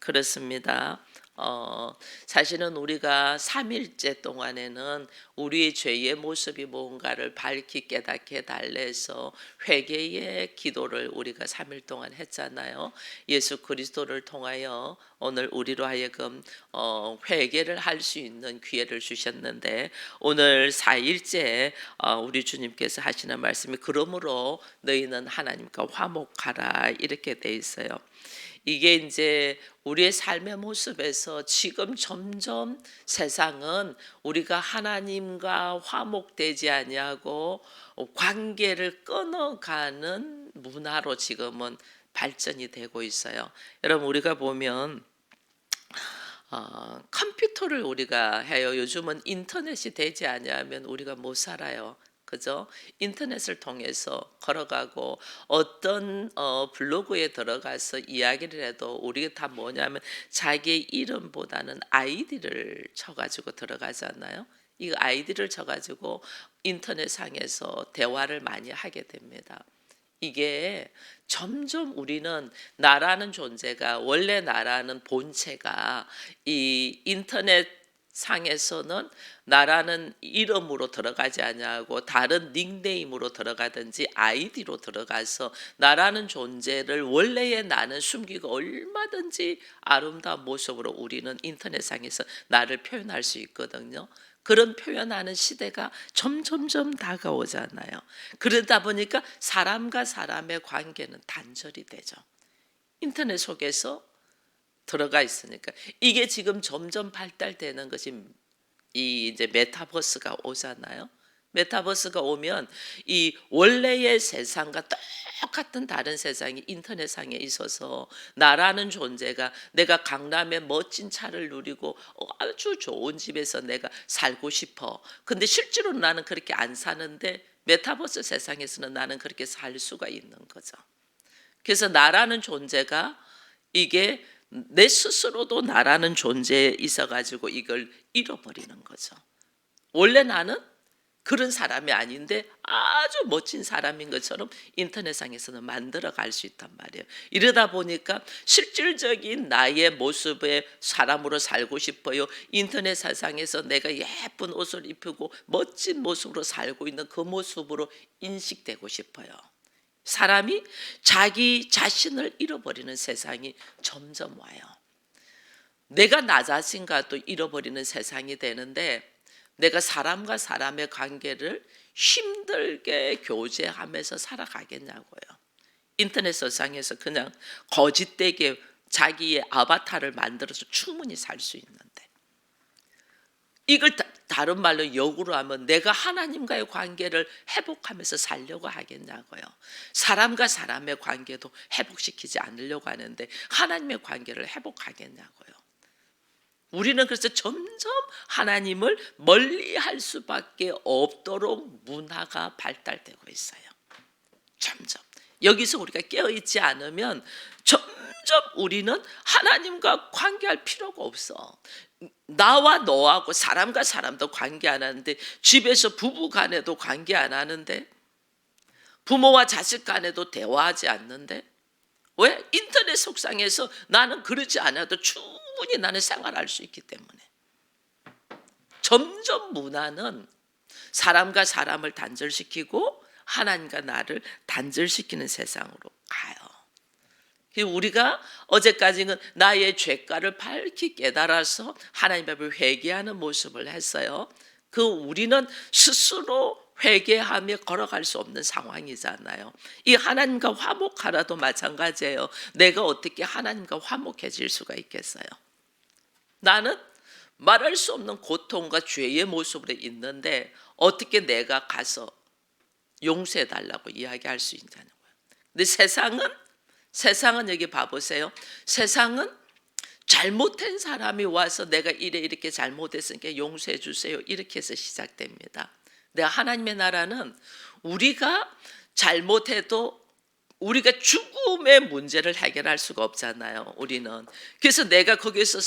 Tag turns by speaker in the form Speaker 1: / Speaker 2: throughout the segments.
Speaker 1: 그렇습니다. 사실은 우리가 3일째 동안에는 우리의 죄의 모습이 뭔가를 밝히 깨닫게 달래서 회개의 기도를 우리가 3일 동안 했잖아요. 예수 그리스도를 통하여 오늘 우리로 하여금 회개를 할 수 있는 기회를 주셨는데, 오늘 4일째 우리 주님께서 하시는 말씀이 그러므로 너희는 하나님과 화목하라 이렇게 돼 있어요. 이게 이제 우리의 삶의 모습에서 지금 점점 세상은 우리가 하나님과 화목되지 아니하고 관계를 끊어가는 문화로 지금은 발전이 되고 있어요. 여러분, 우리가 보면 컴퓨터를 우리가 해요. 요즘은 인터넷이 되지 않으면 우리가 못 살아요. 그죠? 인터넷을 통해서 걸어가고 어떤 블로그에 들어가서 이야기를 해도 우리가 다 뭐냐면 자기의 이름보다는 아이디를 쳐가지고 들어가잖아요. 이 아이디를 쳐가지고 인터넷상에서 대화를 많이 하게 됩니다. 이게 점점 우리는 나라는 존재가, 원래 나라는 본체가 이 인터넷 상에서는 나라는 이름으로 들어가지 않냐고 다른 닉네임으로 들어가든지 아이디로 들어가서 나라는 존재를 원래의 나는 숨기고 얼마든지 아름다운 모습으로 우리는 인터넷상에서 나를 표현할 수 있거든요. 그런 표현하는 시대가 점점점 다가오잖아요. 그러다 보니까 사람과 사람의 관계는 단절이 되죠. 인터넷 속에서 들어가 있으니까. 이게 지금 점점 발달되는 것이 이 이제 메타버스가 오잖아요. 메타버스가 오면 이 원래의 세상과 똑같은 다른 세상이 인터넷상에 있어서 나라는 존재가 내가 강남에 멋진 차를 누리고 아주 좋은 집에서 내가 살고 싶어. 근데 실제로 나는 그렇게 안 사는데 메타버스 세상에서는 나는 그렇게 살 수가 있는 거죠. 그래서 나라는 존재가 이게 내 스스로도 나라는 존재에 있어가지고 이걸 잃어버리는 거죠. 원래 나는 그런 사람이 아닌데 아주 멋진 사람인 것처럼 인터넷상에서는 만들어 갈 수 있단 말이에요. 이러다 보니까 실질적인 나의 모습의 사람으로 살고 싶어요. 인터넷 세상에서 내가 예쁜 옷을 입히고 멋진 모습으로 살고 있는 그 모습으로 인식되고 싶어요. 사람이 자기 자신을 잃어버리는 세상이 점점 와요. 내가 나 자신과도 잃어버리는 세상이 되는데, 내가 사람과 사람의 관계를 힘들게 교제하면서 살아가겠냐고요. 인터넷 세상에서 그냥 거짓되게 자기의 아바타를 만들어서 충분히 살 수 있는데, 이걸 다른 말로 역으로 하면 내가 하나님과의 관계를 회복하면서 살려고 하겠냐고요. 사람과 사람의 관계도 회복시키지 않으려고 하는데 하나님의 관계를 회복하겠냐고요. 우리는 그래서 점점 하나님을 멀리할 수밖에 없도록 문화가 발달되고 있어요. 점점. 여기서 우리가 깨어있지 않으면 점점 우리는 하나님과 관계할 필요가 없어. 나와 너하고 사람과 사람도 관계 안 하는데, 집에서 부부 간에도 관계 안 하는데, 부모와 자식 간에도 대화하지 않는데, 왜? 인터넷 속상에서 나는 그러지 않아도 충분히 나는 생활할 수 있기 때문에. 점점 문화는 사람과 사람을 단절시키고 하나님과 나를 단절시키는 세상으로 가요. 우리가 어제까지는 나의 죄가를 밝히 깨달아서 하나님 앞에 회개하는 모습을 했어요. 우리는 스스로 회개하며 걸어갈 수 없는 상황이잖아요. 이 하나님과 화목하라도 마찬가지예요. 내가 어떻게 하나님과 화목해질 수가 있겠어요? 나는 말할 수 없는 고통과 죄의 모습으로 있는데 어떻게 내가 가서 용서해달라고 이야기할 수 있냐는 거예요. 근데 세상은 여기 봐보세요. 세상은 잘못한 사람이 와서 내가 이렇게 잘못했으니까 용서해 주세요, 이렇게 해서 시작됩니다. 근데 하나님의 나라는 우리가 잘못해도 우리가 죽음의 문제를 해결할 수가 없잖아요. 우리는. 그래서 내가 거기서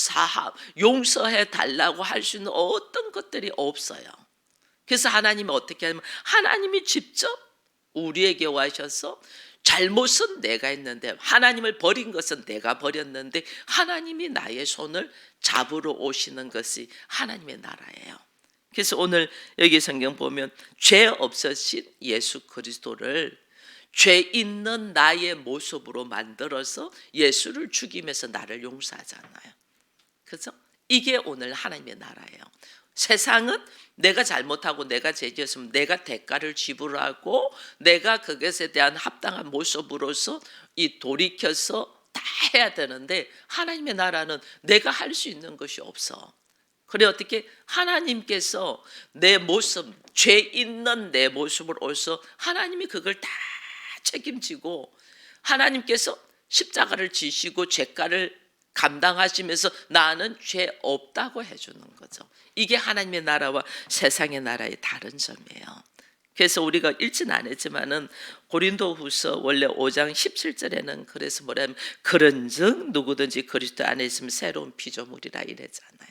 Speaker 1: 용서해 달라고 할 수 있는 어떤 것들이 없어요. 그래서 하나님이 어떻게 하냐면 하나님이 직접 우리에게 와셔서 잘못은 내가 했는데, 하나님을 버린 것은 내가 버렸는데 하나님이 나의 손을 잡으러 오시는 것이 하나님의 나라예요. 그래서 오늘 여기 성경 보면 죄 없으신 예수 그리스도를 죄 있는 나의 모습으로 만들어서 예수를 죽이면서 나를 용서하잖아요. 그죠? 이게 오늘 하나님의 나라예요. 세상은 내가 잘못하고 내가 죄지었으면 내가 대가를 지불하고 내가 그것에 대한 합당한 모습으로서 이 돌이켜서 다 해야 되는데, 하나님의 나라는 내가 할 수 있는 것이 없어. 그래 어떻게 하나님께서 내 모습, 죄 있는 내 모습을 오셔서 하나님이 그걸 다 책임지고 하나님께서 십자가를 지시고 죄가를 감당하시면서 나는 죄 없다고 해주는 거죠. 이게 하나님의 나라와 세상의 나라의 다른 점이에요. 그래서 우리가 읽진 않았지만은 고린도후서 원래 5장 17절에는 그래서 뭐냐면 그런즉 누구든지 그리스도 안에 있으면 새로운 피조물이라 이랬잖아요.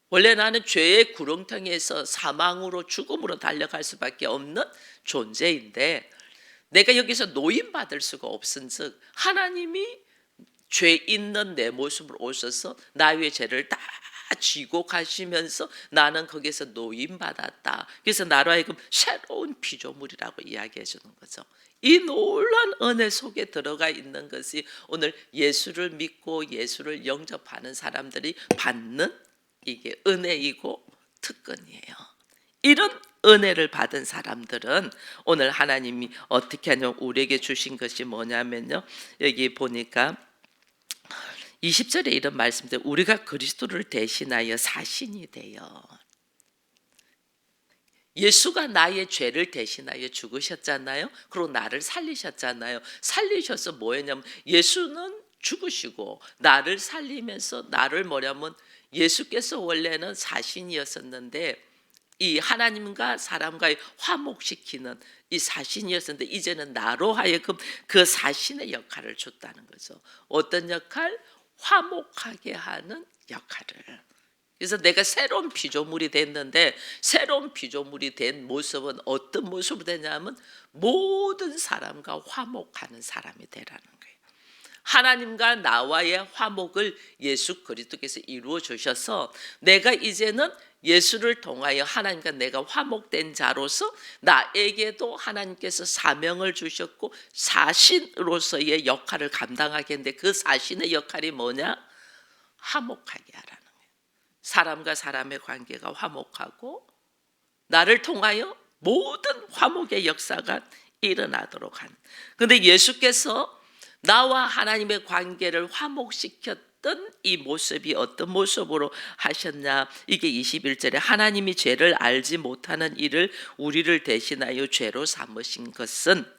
Speaker 1: 원래 나는 죄의 구렁텅이에서 사망으로 죽음으로 달려갈 수밖에 없는 존재인데, 내가 여기서 노임받을 수가 없은즉 하나님이 죄 있는 내 모습을 오셔서 나의 죄를 다 지고 가시면서 나는 거기서 노임받았다. 그래서 나로 하여금 새로운 피조물이라고 이야기해 주는 거죠. 이 놀라운 은혜 속에 들어가 있는 것이 오늘 예수를 믿고 예수를 영접하는 사람들이 받는 이게 은혜이고 특권이에요. 이런 은혜를 받은 사람들은 오늘 하나님이 어떻게 하냐면 우리에게 주신 것이 뭐냐면요, 여기 보니까 20절에 이런 말씀들, 우리가 그리스도를 대신하여 사신이 되어, 예수가 나의 죄를 대신하여 죽으셨잖아요. 그리고 나를 살리셨잖아요. 살리셔서 뭐였냐면 예수는 죽으시고 나를 살리면서 나를 뭐냐면, 예수께서 원래는 사신이었었는데 이 하나님과 사람과의 화목시키는 이 사신이었었는데 이제는 나로 하여금 그 사신의 역할을 줬다는 거죠. 어떤 역할? 화목하게 하는 역할을. 그래서 내가 새로운 피조물이 됐는데, 새로운 피조물이 된 모습은 어떤 모습으로 되냐면 모든 사람과 화목하는 사람이 되라는 거예요. 하나님과 나와의 화목을 예수 그리스도께서 이루어 주셔서 내가 이제는 예수를 통하여 하나님과 내가 화목된 자로서 나에게도 하나님께서 사명을 주셨고 사신으로서의 역할을 감당하게 했는데, 그 사신의 역할이 뭐냐? 화목하게 하라는 거예요. 사람과 사람의 관계가 화목하고 나를 통하여 모든 화목의 역사가 일어나도록 하는. 그런데 예수께서 나와 하나님의 관계를 화목시켰던 이 모습이 어떤 모습으로 하셨냐? 이게 21절에 하나님이 죄를 알지 못하는 이를 우리를 대신하여 죄로 삼으신 것은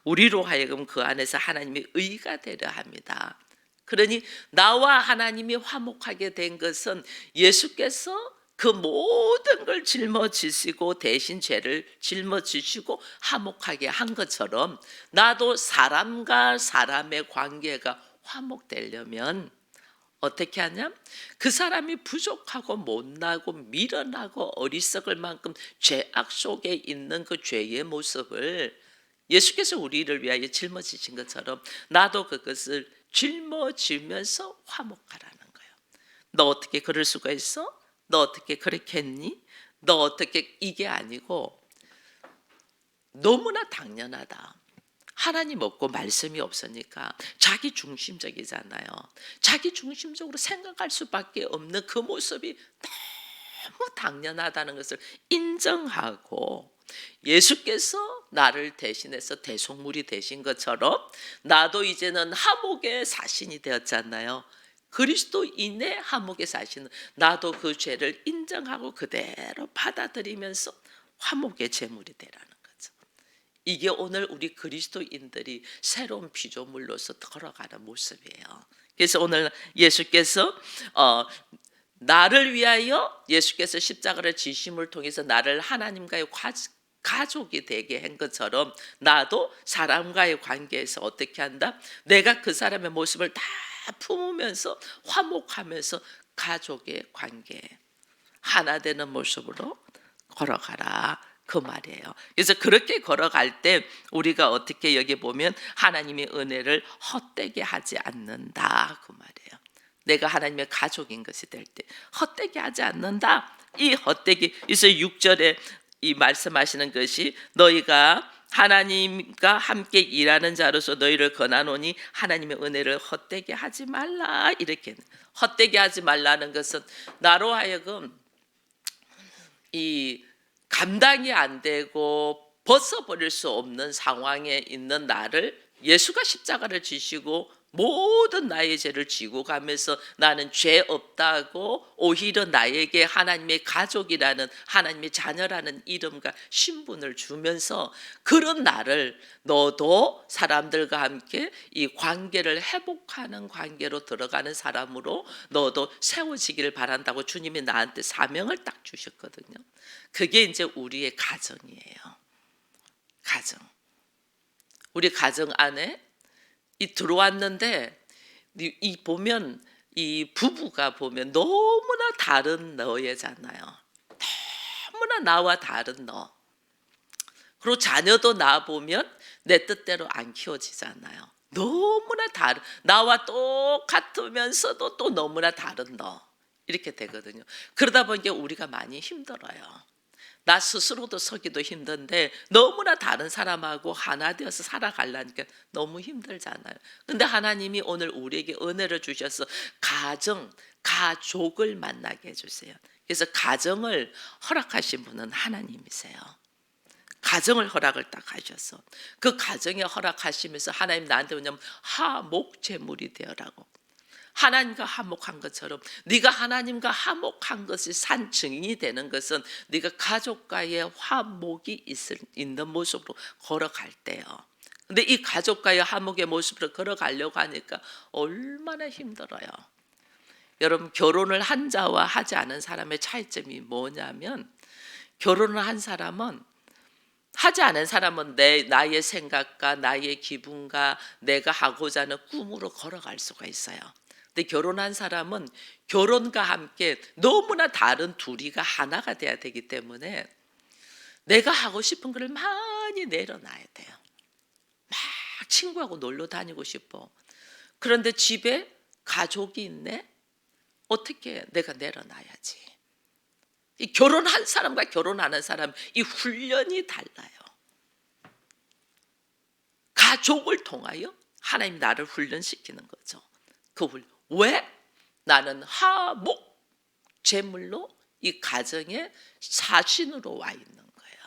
Speaker 1: 우리로 하여금 그 안에서 하나님의 의가 되려 합니다. 그러니 나와 하나님이 화목하게 된 것은 예수께서 그 모든 걸 짊어지시고 대신 죄를 짊어지시고 화목하게 한 것처럼 나도 사람과 사람의 관계가 화목되려면 어떻게 하냐? 그 사람이 부족하고 못나고 미련하고 어리석을 만큼 죄악 속에 있는 그 죄의 모습을 예수께서 우리를 위하여 짊어지신 것처럼 나도 그것을 짊어지면서 화목하라는 거예요. 너 어떻게 그럴 수가 있어? 너 어떻게 그렇게 했니? 너 어떻게, 이게 아니고 너무나 당연하다. 하나님 없고 말씀이 없으니까 자기 중심적이잖아요. 자기 중심적으로 생각할 수밖에 없는 그 모습이 너무 당연하다는 것을 인정하고, 예수께서 나를 대신해서 대속물이 되신 것처럼 나도 이제는 화목의 사신이 되었잖아요. 그리스도인의 화목의 사신은 나도 그 죄를 인정하고 그대로 받아들이면서 화목의 제물이 되라는 거죠. 이게 오늘 우리 그리스도인들이 새로운 피조물로서 걸어가는 모습이에요. 그래서 오늘 예수께서 나를 위하여 예수께서 십자가를 지심을 통해서 나를 하나님과의 가족이 되게 한 것처럼 나도 사람과의 관계에서 어떻게 한다? 내가 그 사람의 모습을 다 품으면서 화목하면서 가족의 관계 하나 되는 모습으로 걸어가라. 그 말이에요. 그래서 그렇게 걸어갈 때 우리가 어떻게 여기 보면 하나님의 은혜를 헛되게 하지 않는다 그 말이에요. 내가 하나님의 가족인 것이 될 때 헛되게 하지 않는다. 이 헛되기, 그래서 6절에 이 말씀하시는 것이 너희가 하나님과 함께 일하는 자로서 너희를 권하노니 하나님의 은혜를 헛되게 하지 말라. 이렇게 헛되게 하지 말라는 것은 나로 하여금 이 감당이 안 되고 벗어버릴 수 없는 상황에 있는 나를 예수가 십자가를 지시고 모든 나의 죄를 지고 가면서 나는 죄 없다고 오히려 나에게 하나님의 가족이라는 하나님의 자녀라는 이름과 신분을 주면서 그런 나를 너도 사람들과 함께 이 관계를 회복하는 관계로 들어가는 사람으로 너도 세워지기를 바란다고 주님이 나한테 사명을 딱 주셨거든요. 그게 이제 우리의 가정이에요. 가정. 우리 가정 안에 이 들어왔는데 이 보면 이 부부가 보면 너무나 다른 너예잖아요. 너무나 나와 다른 너. 그리고 자녀도 나 보면 내 뜻대로 안 키워지잖아요. 너무나 다른 나와 똑같으면서도 또 너무나 다른 너. 이렇게 되거든요. 그러다 보니까 우리가 많이 힘들어요. 나 스스로도 서기도 힘든데 너무나 다른 사람하고 하나 되어서 살아가려니까 너무 힘들잖아요. 근데 하나님이 오늘 우리에게 은혜를 주셔서 가족을 만나게 해주세요. 그래서 가정을 허락하신 분은 하나님이세요. 가정을 허락을 딱 하셔서 그 가정에 허락하시면서 하나님 나한테 뭐냐면 화목제물이 되어라고. 하나님과 화목한 것처럼 네가 하나님과 화목한 것이 산 증인이 되는 것은 네가 가족과의 화목이 있는 모습으로 걸어갈 때요. 근데 이 가족과의 화목의 모습으로 걸어가려고 하니까 얼마나 힘들어요. 여러분 결혼을 한 자와 하지 않은 사람의 차이점이 뭐냐면 결혼을 한 사람은 하지 않은 사람은 나의 생각과 나의 기분과 내가 하고자 하는 꿈으로 걸어갈 수가 있어요. 근데 결혼한 사람은 결혼과 함께 너무나 다른 둘이가 하나가 돼야 되기 때문에 내가 하고 싶은 거를 많이 내려놔야 돼요. 막 친구하고 놀러 다니고 싶어. 그런데 집에 가족이 있네? 어떻게 내가 내려놔야지. 이 결혼한 사람과 결혼하는 사람 이 훈련이 달라요. 가족을 통하여 하나님 나를 훈련시키는 거죠. 그 훈련. 왜? 나는 화목 제물로 이 가정에 사신으로 와 있는 거예요.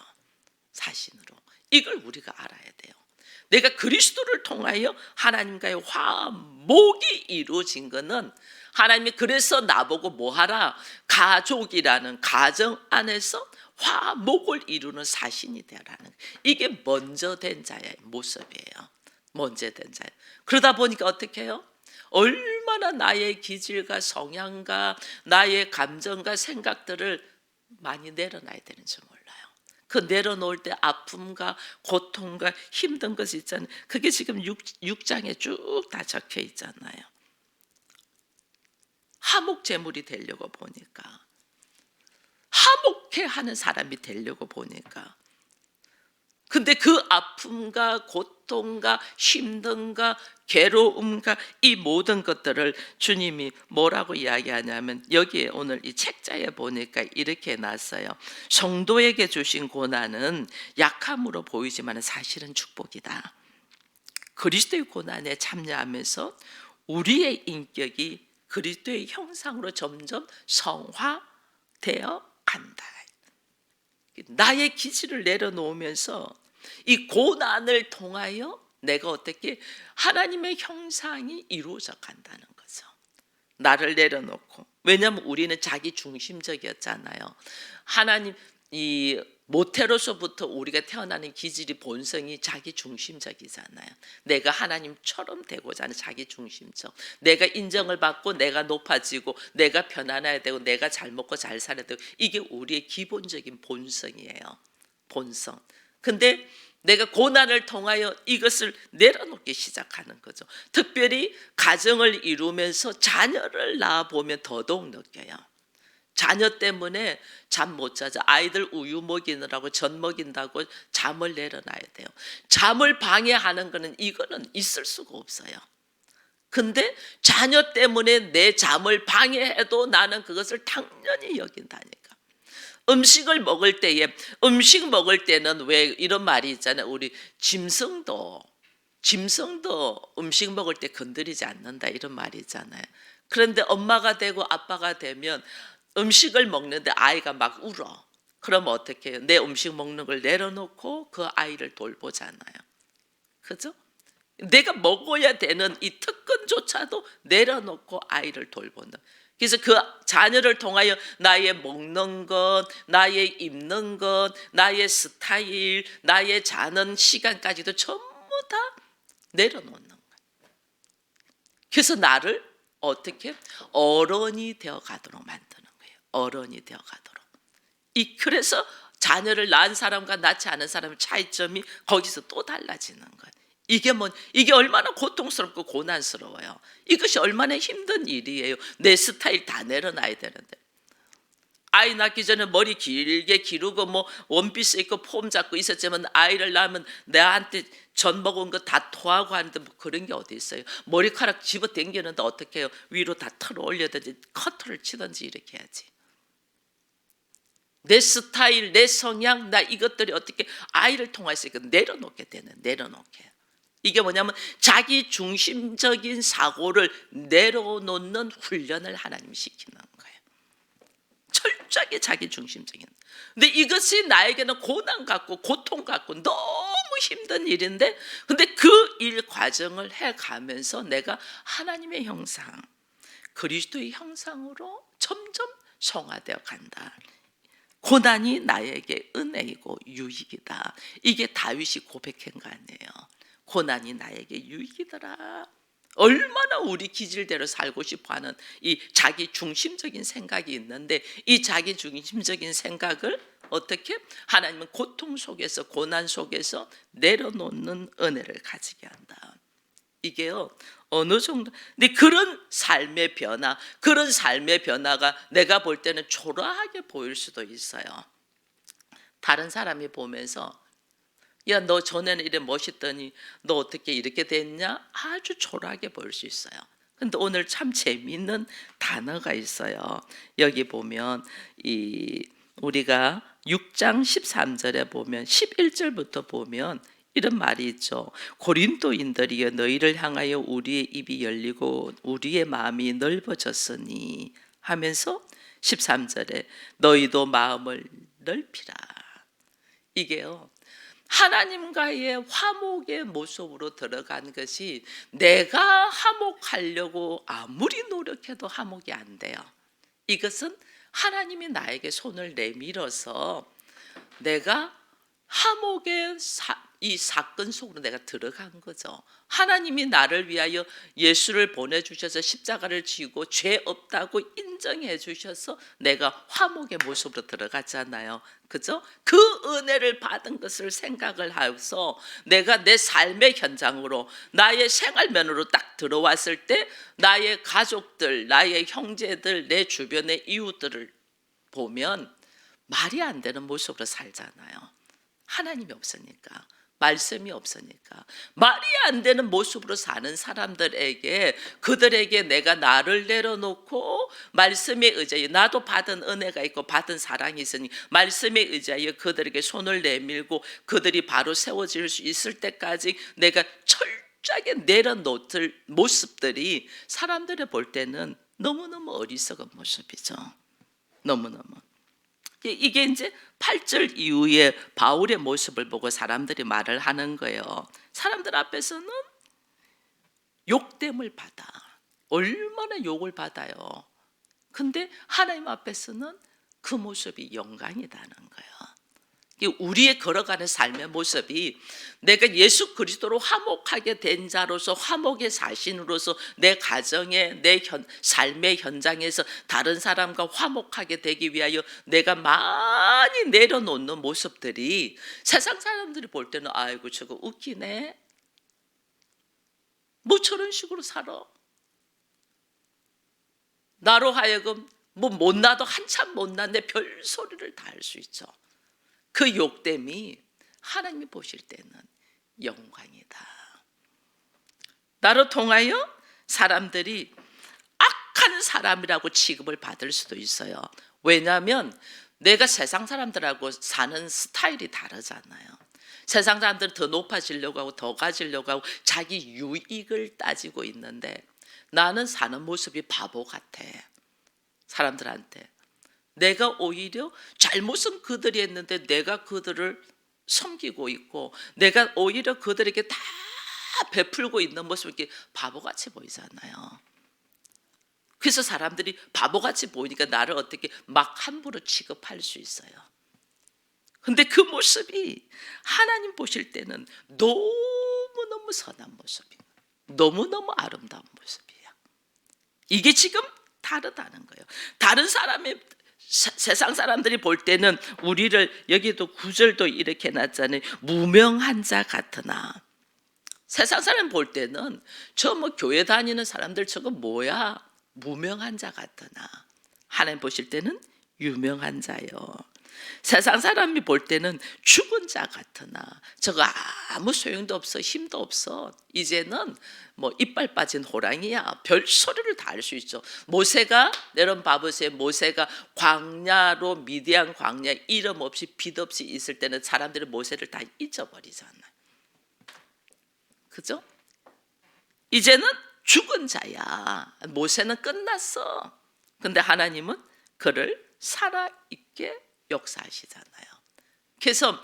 Speaker 1: 사신으로. 이걸 우리가 알아야 돼요. 내가 그리스도를 통하여 하나님과의 화목이 이루어진 것은 하나님이 그래서 나보고 뭐하라? 가족이라는 가정 안에서 화목을 이루는 사신이 되라는 이게 먼저 된 자의 모습이에요. 먼저 된 자예요. 그러다 보니까 어떻게 해요? 얼마나 나의 기질과 성향과 나의 감정과 생각들을 많이 내려놔야 되는지 몰라요. 그 내려놓을 때 아픔과 고통과 힘든 것이 있잖아요. 그게 지금 6장에 쭉 다 적혀 있잖아요. 화목제물이 되려고 보니까 화목해 하는 사람이 되려고 보니까 근데 그 아픔과 고통과 힘든과 괴로움과 이 모든 것들을 주님이 뭐라고 이야기하냐면 여기에 오늘 이 책자에 보니까 이렇게 놨어요. 성도에게 주신 고난은 약함으로 보이지만 사실은 축복이다. 그리스도의 고난에 참여하면서 우리의 인격이 그리스도의 형상으로 점점 성화되어 간다. 나의 기질을 내려놓으면서 이 고난을 통하여 내가 어떻게 하나님의 형상이 이루어져 간다는 거죠. 나를 내려놓고. 왜냐하면 우리는 자기 중심적이었잖아요. 하나님 이 모태로서부터 우리가 태어나는 기질이 본성이 자기 중심적이잖아요. 내가 하나님처럼 되고자 하는 자기 중심적. 내가 인정을 받고 내가 높아지고 내가 편안해야 되고 내가 잘 먹고 잘 살아야 되고 이게 우리의 기본적인 본성이에요. 본성. 근데 내가 고난을 통하여 이것을 내려놓기 시작하는 거죠. 특별히 가정을 이루면서 자녀를 낳아보면 더더욱 느껴요. 자녀 때문에 잠 못 자죠. 아이들 우유 먹이느라고 전 먹인다고 잠을 내려놔야 돼요. 잠을 방해하는 거는 이거는 있을 수가 없어요. 근데 자녀 때문에 내 잠을 방해해도 나는 그것을 당연히 여긴다니까. 음식 먹을 때는 왜 이런 말이 있잖아요. 우리 짐승도 음식 먹을 때 건드리지 않는다 이런 말이 있잖아요. 그런데 엄마가 되고 아빠가 되면 음식을 먹는데 아이가 막 울어. 그럼 어떻게 해요? 내 음식 먹는 걸 내려놓고 그 아이를 돌보잖아요. 그죠? 내가 먹어야 되는 이 특권조차도 내려놓고 아이를 돌본다. 그래서 그 자녀를 통하여 나의 먹는 것, 나의 입는 것, 나의 스타일, 나의 자는 시간까지도 전부 다 내려놓는 거예요. 그래서 나를 어떻게 어른이 되어 가도록 만드는 거예요. 어른이 되어 가도록. 그래서 자녀를 낳은 사람과 낳지 않은 사람의 차이점이 거기서 또 달라지는 거예요. 이게 얼마나 고통스럽고 고난스러워요. 이것이 얼마나 힘든 일이에요. 내 스타일 다 내려놔야 되는데. 아이 낳기 전에 머리 길게 기르고 뭐 원피스 입고 폼 잡고 있었지만 아이를 낳으면 나한테 전 먹은 거 다 토하고 하는데 뭐 그런 게 어디 있어요. 머리카락 집어 당기는데 어떻게 해요. 위로 다 털어 올려든지 커터를 치든지 이렇게 해야지. 내 스타일, 내 성향, 나 이것들이 어떻게 아이를 통해서 내려놓게 되는, 내려놓게. 이게 뭐냐면 자기 중심적인 사고를 내려놓는 훈련을 하나님이 시키는 거예요. 철저하게 자기 중심적인. 근데 이것이 나에게는 고난 같고 고통 같고 너무 힘든 일인데, 근데 그 일 과정을 해가면서 내가 하나님의 형상, 그리스도의 형상으로 점점 성화되어 간다. 고난이 나에게 은혜이고 유익이다. 이게 다윗이 고백한 거 아니에요. 고난이 나에게 유익이더라. 얼마나 우리 기질대로 살고 싶어하는 이 자기 중심적인 생각이 있는데, 이 자기 중심적인 생각을 어떻게 하나님은 고통 속에서 고난 속에서 내려놓는 은혜를 가지게 한다. 이게요 어느 정도. 근데 그런 삶의 변화가 내가 볼 때는 초라하게 보일 수도 있어요. 다른 사람이 보면서 야, 너 전에는 이래 멋있더니 너 어떻게 이렇게 됐냐? 아주 초라하게 보일 수 있어요. 근데 오늘 참 재미있는 단어가 있어요. 여기 보면 우리가 6장 13절에 보면 11절부터 보면 이런 말이 있죠. 고린도인들이여 너희를 향하여 우리의 입이 열리고 우리의 마음이 넓어졌으니 하면서 13절에 너희도 마음을 넓히라. 이게요 하나님과의 화목의 모습으로 들어간 것이, 내가 화목하려고 아무리 노력해도 화목이 안 돼요. 이것은 하나님이 나에게 손을 내밀어서 내가 화목의 이 사건 속으로 내가 들어간 거죠. 하나님이 나를 위하여 예수를 보내주셔서 십자가를 지고 죄 없다고 인정해 주셔서 내가 화목의 모습으로 들어갔잖아요. 그죠? 그 은혜를 받은 것을 생각을 해서 내가 내 삶의 현장으로 나의 생활면으로 딱 들어왔을 때 나의 가족들, 나의 형제들, 내 주변의 이웃들을 보면 말이 안 되는 모습으로 살잖아요. 하나님이 없으니까, 말씀이 없으니까 말이 안 되는 모습으로 사는 사람들에게, 그들에게 내가 나를 내려놓고 말씀에 의지하여, 나도 받은 은혜가 있고 받은 사랑이 있으니 말씀에 의지하여 그들에게 손을 내밀고 그들이 바로 세워질 수 있을 때까지 내가 철저하게 내려놓을 모습들이 사람들이 볼 때는 너무너무 어리석은 모습이죠. 너무너무. 이게 이제 8절 이후에 바울의 모습을 보고 사람들이 말을 하는 거예요. 사람들 앞에서는 욕됨을 받아. 얼마나 욕을 받아요. 근데 하나님 앞에서는 그 모습이 영광이라는 거예요. 우리의 걸어가는 삶의 모습이 내가 예수 그리스도로 화목하게 된 자로서, 화목의 사신으로서 내 가정에, 내 삶의 현장에서 다른 사람과 화목하게 되기 위하여 내가 많이 내려놓는 모습들이 세상 사람들이 볼 때는 아이고 저거 웃기네, 뭐 저런 식으로 살아, 나로 하여금 뭐 못나도 한참 못났는데 별 소리를 다 할 수 있죠. 그 욕됨이 하나님이 보실 때는 영광이다. 나로 통하여 사람들이 악한 사람이라고 취급을 받을 수도 있어요. 왜냐하면 내가 세상 사람들하고 사는 스타일이 다르잖아요. 세상 사람들은 더 높아지려고 하고 더 가지려고 하고 자기 유익을 따지고 있는데 나는 사는 모습이 바보 같아. 사람들한테 내가 오히려 잘못은 그들이 했는데 내가 그들을 섬기고 있고 내가 오히려 그들에게 다 베풀고 있는 모습이 이렇게 바보같이 보이잖아요. 그래서 사람들이 바보같이 보이니까 나를 어떻게 막 함부로 취급할 수 있어요. 근데 그 모습이 하나님 보실 때는 너무너무 선한 모습이에요. 너무너무 아름다운 모습이에요. 이게 지금 다르다는 거예요. 다른 사람의 세상 사람들이 볼 때는 우리를 여기도 구절도 이렇게 놨잖아요. 무명한 자 같으나 세상 사람 볼 때는 저 뭐 교회 다니는 사람들 저거 뭐야? 무명한 자 같으나 하나님 보실 때는 유명한 자요. 세상 사람이 볼 때는 죽은 자 같으나 저거 아무 소용도 없어 힘도 없어 이제는 뭐 이빨 빠진 호랑이야 별 소리를 다 할 수 있죠. 모세가 여러분 봐보세요. 모세가 광야로 미디안 광야 이름 없이 빛 없이 있을 때는 사람들이 모세를 다 잊어버리잖아요. 그죠? 이제는 죽은 자야. 모세는 끝났어. 근데 하나님은 그를 살아있게 역사하시잖아요. 그래서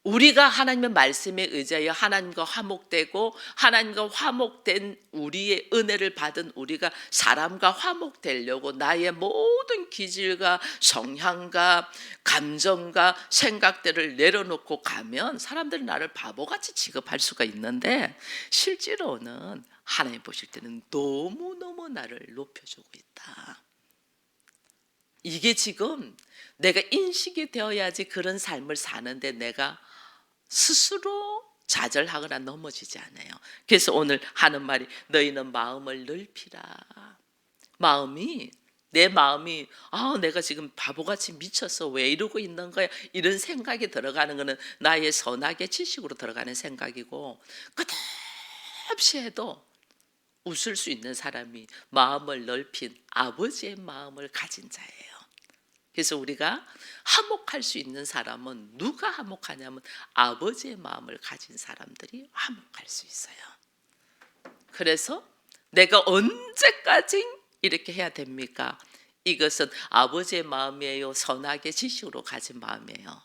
Speaker 1: 우리가 하나님의 말씀에 의지하여 하나님과 화목되고 하나님과 화목된 우리의 은혜를 받은 우리가 사람과 화목되려고 나의 모든 기질과 성향과 감정과 생각들을 내려놓고 가면 사람들은 나를 바보같이 취급할 수가 있는데 실제로는 하나님 보실 때는 너무너무 나를 높여주고 있다. 이게 지금 내가 인식이 되어야지 그런 삶을 사는데 내가 스스로 좌절하거나 넘어지지 않아요. 그래서 오늘 하는 말이 너희는 마음을 넓히라. 내 마음이 내가 지금 바보같이 미쳤어 왜 이러고 있는 거야 이런 생각이 들어가는 거는 나의 선악의 지식으로 들어가는 생각이고 끝없이 해도 웃을 수 있는 사람이 마음을 넓힌 아버지의 마음을 가진 자예요. 그래서 우리가 화목할 수 있는 사람은 누가 화목하냐면 아버지의 마음을 가진 사람들이 화목할 수 있어요. 그래서 내가 언제까지 이렇게 해야 됩니까? 이것은 아버지의 마음이에요. 선악의 지식으로 가진 마음이에요.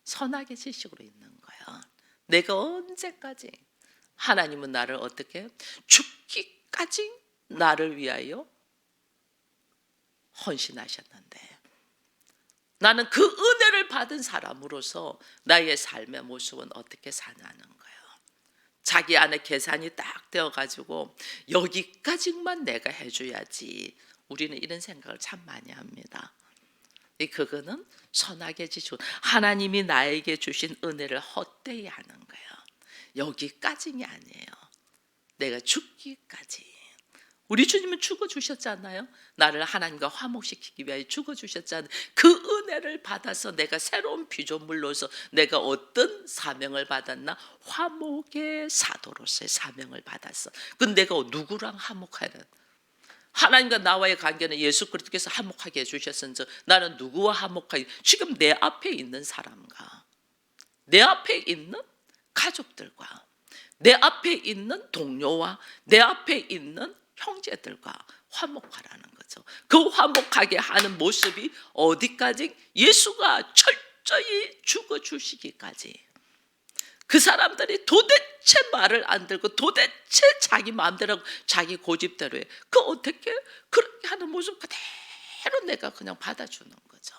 Speaker 1: 선악의 지식으로 있는 거예요. 내가 언제까지 하나님은 나를 어떻게 죽기까지 나를 위하여 헌신하셨는데 나는 그 은혜를 받은 사람으로서 나의 삶의 모습은 어떻게 사냐는 거예요. 자기 안에 계산이 딱 되어가지고 여기까지만 내가 해줘야지. 우리는 이런 생각을 참 많이 합니다. 그거는 선악의 지식. 하나님이 나에게 주신 은혜를 헛되이 하는 거예요. 여기까지가 아니에요. 내가 죽기까지. 우리 주님은 죽어주셨잖아요. 나를 하나님과 화목시키기 위하여 죽어주셨잖아요. 그 은혜를 받아서 내가 새로운 피조물로서 내가 어떤 사명을 받았나? 화목의 사도로서의 사명을 받았어. 근데 내가 누구랑 화목하는? 하나님과 나와의 관계는 예수 그리스도께서 화목하게 해주셨은즉 나는 누구와 화목하게? 지금 내 앞에 있는 사람과 내 앞에 있는 가족들과 내 앞에 있는 동료와 내 앞에 있는 형제들과 화목하라는 거죠. 그 화목하게 하는 모습이 어디까지? 예수가 철저히 죽어주시기까지. 그 사람들이 도대체 말을 안 들고 도대체 자기 마음대로 하고 자기 고집대로 해. 그 어떻게 그렇게 하는 모습 그대로 내가 그냥 받아주는 거죠.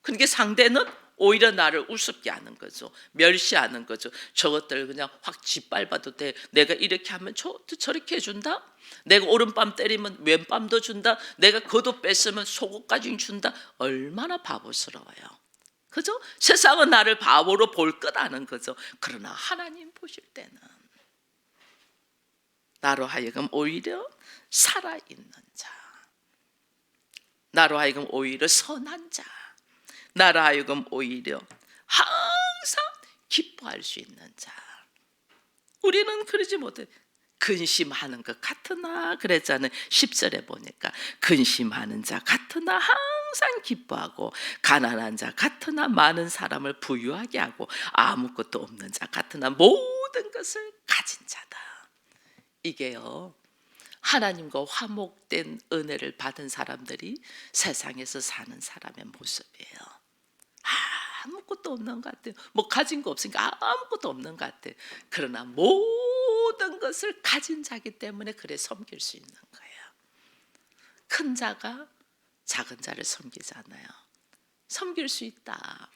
Speaker 1: 그러니까 상대는 오히려 나를 우습게 하는 거죠. 멸시하는 거죠. 저것들 그냥 확 짓밟아도 돼. 내가 이렇게 하면 저렇게 해준다. 내가 오른밤 때리면 왼밤도 준다. 내가 겉옷 뺐으면 속옷까지 준다. 얼마나 바보스러워요. 그죠? 세상은 나를 바보로 볼 거라는 거죠. 그러나 하나님 보실 때는 나로 하여금 오히려 살아있는 자. 나로 하여금 오히려 선한 자, 나로 하여금 오히려 항상 기뻐할 수 있는 자. 우리는 그러지 못해. 근심하는 것 같으나 그랬잖아요. 10절에 보니까 근심하는 자 같으나 항상 기뻐하고 가난한 자 같으나 많은 사람을 부유하게 하고 아무것도 없는 자 같으나 모든 것을 가진 자다. 이게요, 하나님과 화목된 은혜를 받은 사람들이 세상에서 사는 사람의 모습이에요. 아무것도 없는 것 같아요. 뭐 가진 거 없으니까 아무것도 없는 것 같아요. 그러나 모든 것을 가진 자기 때문에 그래 섬길 수 있는 거예요. 큰 자가 작은 자를 섬기잖아요. 섬길 수 있다.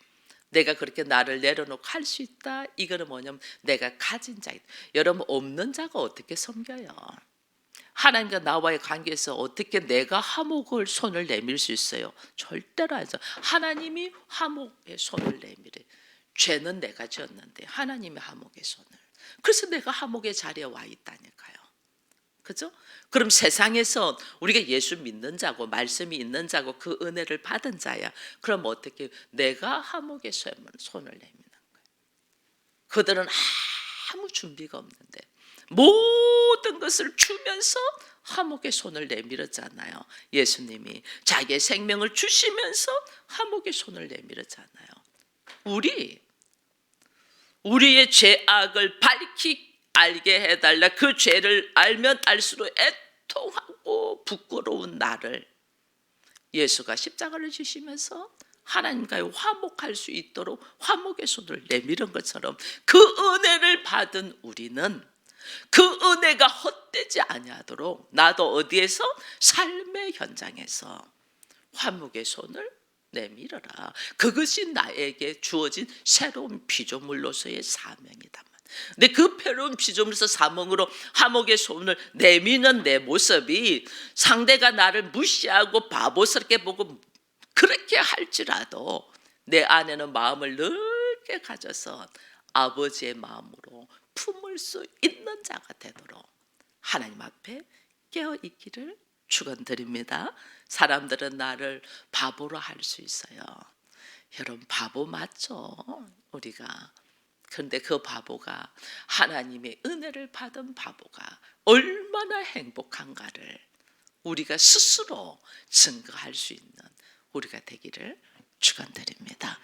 Speaker 1: 내가 그렇게 나를 내려놓고 할 수 있다. 이거는 뭐냐면 내가 가진 자이다. 여러분, 없는 자가 어떻게 섬겨요? 하나님과 나와의 관계에서 어떻게 내가 화목을 손을 내밀 수 있어요? 절대로 아니죠. 하나님이 화목의 손을 내밀어요. 죄는 내가 지었는데 하나님이 화목의 손을. 그래서 내가 화목의 자리에 와 있다니까요. 그죠? 그럼 세상에서 우리가 예수 믿는 자고 말씀이 있는 자고 그 은혜를 받은 자야. 그럼 어떻게 내가 화목의 손을 내미는 거예요. 그들은 아무 준비가 없는데 모든 것을 주면서 화목의 손을 내밀었잖아요. 예수님이 자기의 생명을 주시면서 화목의 손을 내밀었잖아요. 우리의 죄악을 밝히 알게 해달라. 그 죄를 알면 알수록 애통하고 부끄러운 나를 예수가 십자가를 지시면서 하나님과의 화목할 수 있도록 화목의 손을 내밀은 것처럼 그 은혜를 받은 우리는 그 은혜가 헛되지 아니하도록 나도 어디에서 삶의 현장에서 화목의 손을 내밀어라. 그것이 나에게 주어진 새로운 피조물로서의 사명이다. 근데 그 새로운 피조물로서 사명으로 화목의 손을 내미는 내 모습이 상대가 나를 무시하고 바보스럽게 보고 그렇게 할지라도 내 안에는 마음을 넓게 가져서 아버지의 마음으로 품을 수 있는 자가 되도록 하나님 앞에 깨어 있기를 축원드립니다. 사람들은 나를 바보로 할 수 있어요. 여러분, 바보 맞죠? 우리가. 그런데 그 바보가 하나님의 은혜를 받은 바보가 얼마나 행복한가를 우리가 스스로 증거할 수 있는 우리가 되기를 축원드립니다.